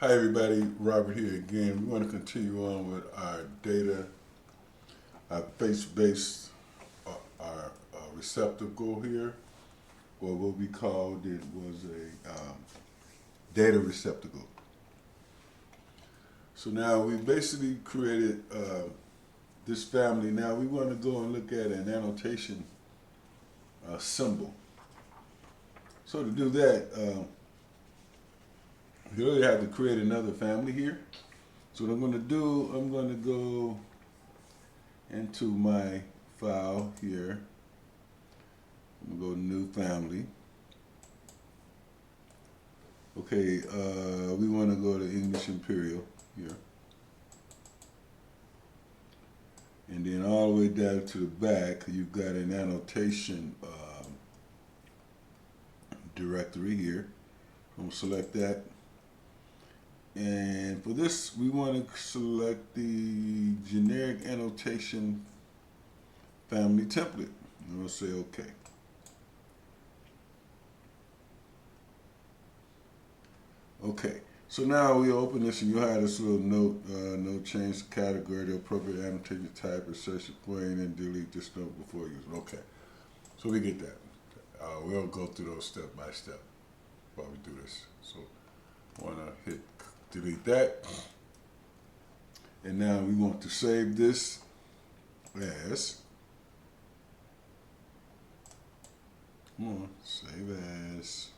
Hi everybody, Robert here again. We want to continue on with our data, our face-based, our receptacle here, or what we called it was a data receptacle. So now we basically created this family. Now we want to go and look at an annotation symbol. So to do that, you really have to create another family here. So what I'm going to do, I'm going to go into my file here. I'm going to go new family. Okay, we want to go to English Imperial here. And then all the way down to the back, you've got an annotation directory here. I'm going to select that. And for this, we want to select the generic annotation family template. And we'll say OK. Okay, so now we open this and you'll have this little note, no change to category, the appropriate annotation type, insertion point, and delete this note before using. Okay, so we get that. We'll go through those step by step while we do this. So I want to hit delete that. And now we want to save this as, come on, save as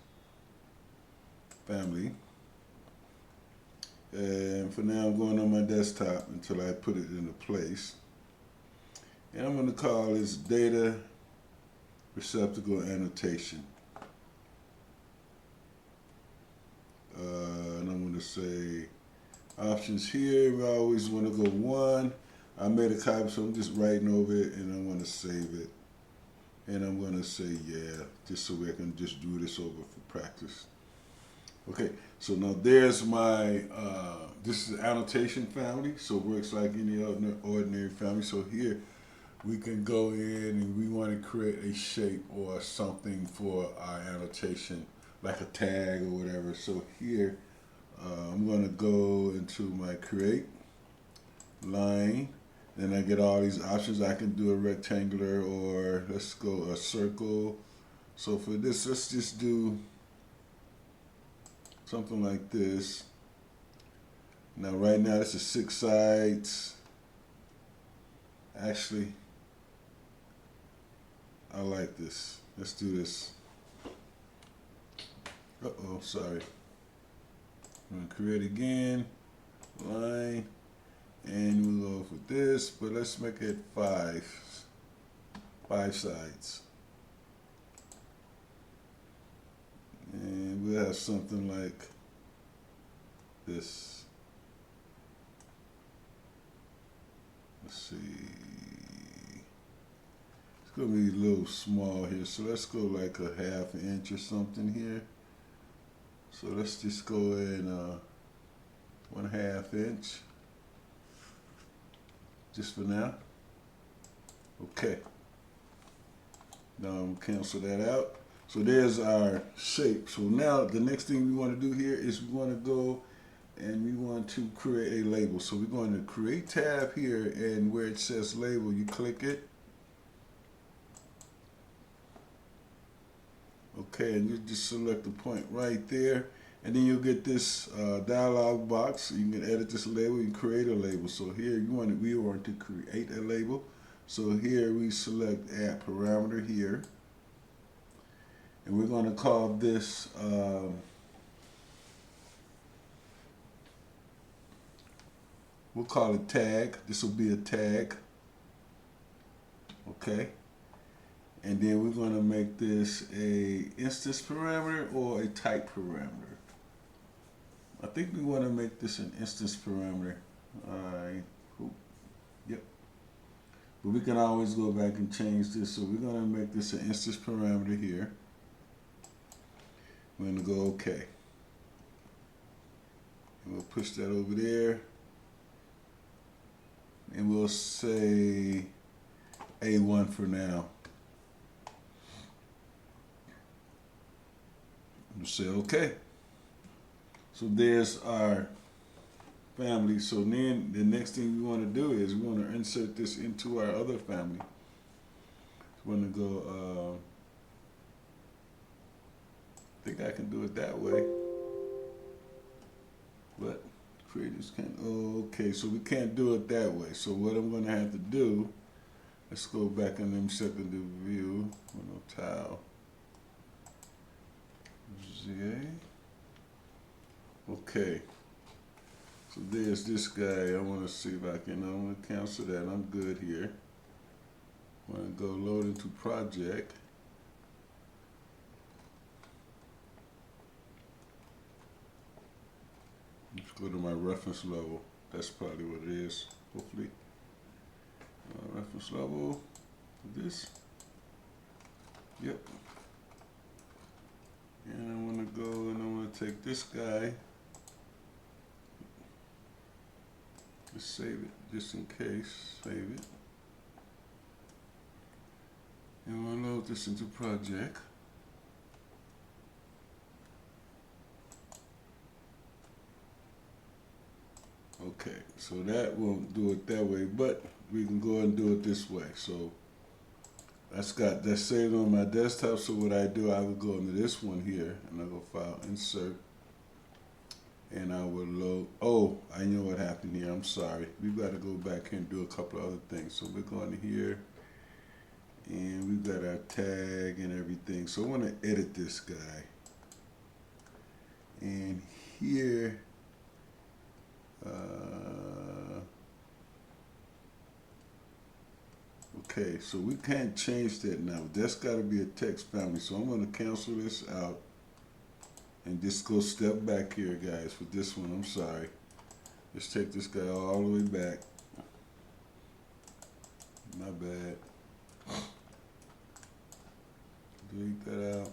family. And for now, I'm going on my desktop until I put it into place. And I'm going to call this data receptacle annotation. And I'm going to say options here. I always want to go 1. I made a copy, so I'm just writing over it, and I'm going to save it. And I'm going to say yeah, just so we can just do this over for practice. Okay, so now there's my, this is the annotation family, so it works like any ordinary family. So here we can go in and we want to create a shape or something for our annotation, like a tag or whatever. So here I'm going to go into my create line, then I get all these options. I can do a rectangular or let's go a circle. So for this, let's just do something like this. Now right now this is 6 sides. Actually, I like this. Let's do this. Uh-oh, sorry. I'm gonna create again, line, and we'll go for this, but let's make it 5 sides. And we'll have something like this. Let's see. It's going to be a little small here, so let's go like a 1/2 inch or something here. So let's just go in 1/2 inch, just for now. Okay. Now I'm gonna cancel that out. So there's our shape. So now the next thing we want to do here is we want to go and we want to create a label. So we're going to create tab here, and where it says label, you click it. Okay, and you just select the point right there, and then you'll get this dialog box. You can edit this label, you can create a label. So here we want to create a label. So here we select add parameter here. And we're going to call this we'll call it tag. This will be a tag. Okay. And then we're going to make this a instance parameter or a type parameter. I think we want to make this an instance parameter. Yep. But we can always go back and change this. So we're going to make this an instance parameter here. We're going to go OK. And we'll push that over there. And we'll say A1 for now. We'll say OK. So there's our family. So then the next thing we want to do is we want to insert this into our other family. We want to go, I think I can do it that way. But creators can't, oh, okay, so we can't do it that way. So what I'm going to have to do, let's go back and then set the new view. Tile. ZA. Okay. So there's this guy. I want to see if I can, I'm going to cancel that. I'm good here. I'm going to go load into project. Let's go to my reference level. That's probably what it is, hopefully. Reference level for this. Yep. And I want to go and I want to take this guy. Just save it, just in case. Save it. And we'll load this into project. Okay, so that won't do it that way, but we can go and do it this way. So that's saved on my desktop. So what I do, I will go into this one here, and I go File, Insert, and I will load. Oh, I know what happened here. I'm sorry. We've got to go back here and do a couple of other things. So we're going to here, and we've got our tag and everything. So I want to edit this guy, and here. Okay, so we can't change that now. That's got to be a text family. So I'm going to cancel this out and just go step back here, guys, for this one. I'm sorry. Let's take this guy all the way back. My bad. Delete that out.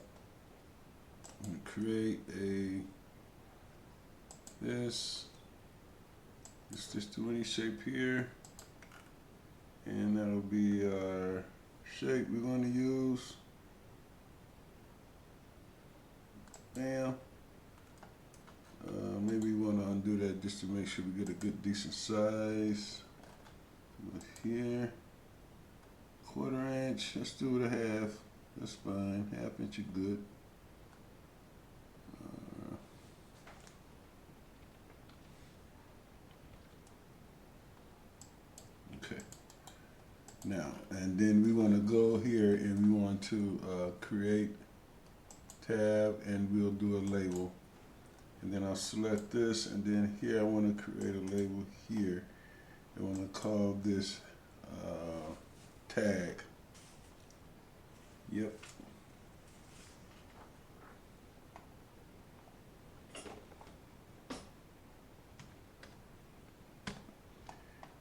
I'm going to create this. Let's just do any shape here. And that'll be our shape we're going to use. Bam. Maybe we want to undo that just to make sure we get a good decent size. Here. 1/4 inch. Let's do it a half. That's fine. 1/2 inch is good. Okay. Now, and then we want to go here and we want to create tab and we'll do a label. And then I'll select this and then here I want to create a label here. I want to call this tag. Yep.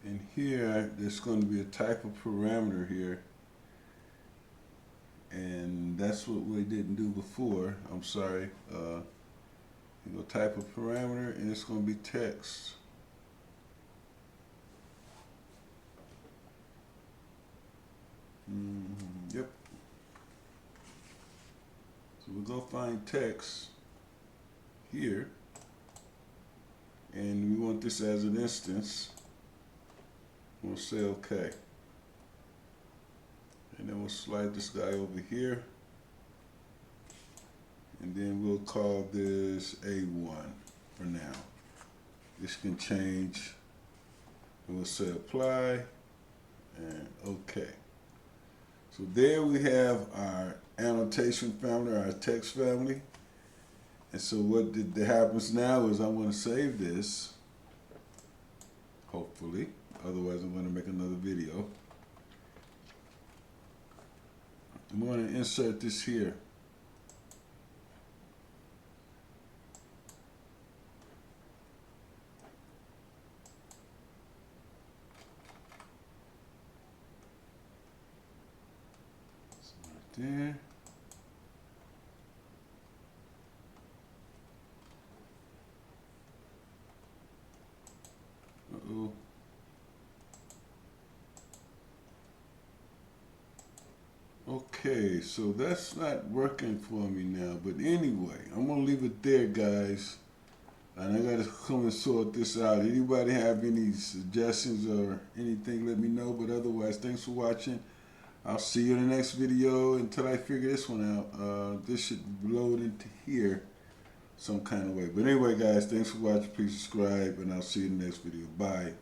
And here, there's going to be a type of parameter here. And that's what we didn't do before. I'm sorry. You go type of parameter, and it's going to be text. Yep. So we'll go find text here. And we want this as an instance. We'll say OK. And then we'll slide this guy over here. And then we'll call this A1 for now. This can change. And we'll say apply and OK. So there we have our annotation family, our text family. And so what happens now is I'm going to save this, hopefully. Otherwise, I'm going to make another video. I'm going to insert this here. So right there. Uh-oh. Okay, so that's not working for me now, but anyway, I'm gonna leave it there, guys. And I gotta come and sort this out. Anybody have any suggestions or anything, let me know. But otherwise, thanks for watching. I'll see you in the next video until I figure this one out. This should load into here some kind of way. But anyway, guys, thanks for watching. Please subscribe, and I'll see you in the next video. Bye.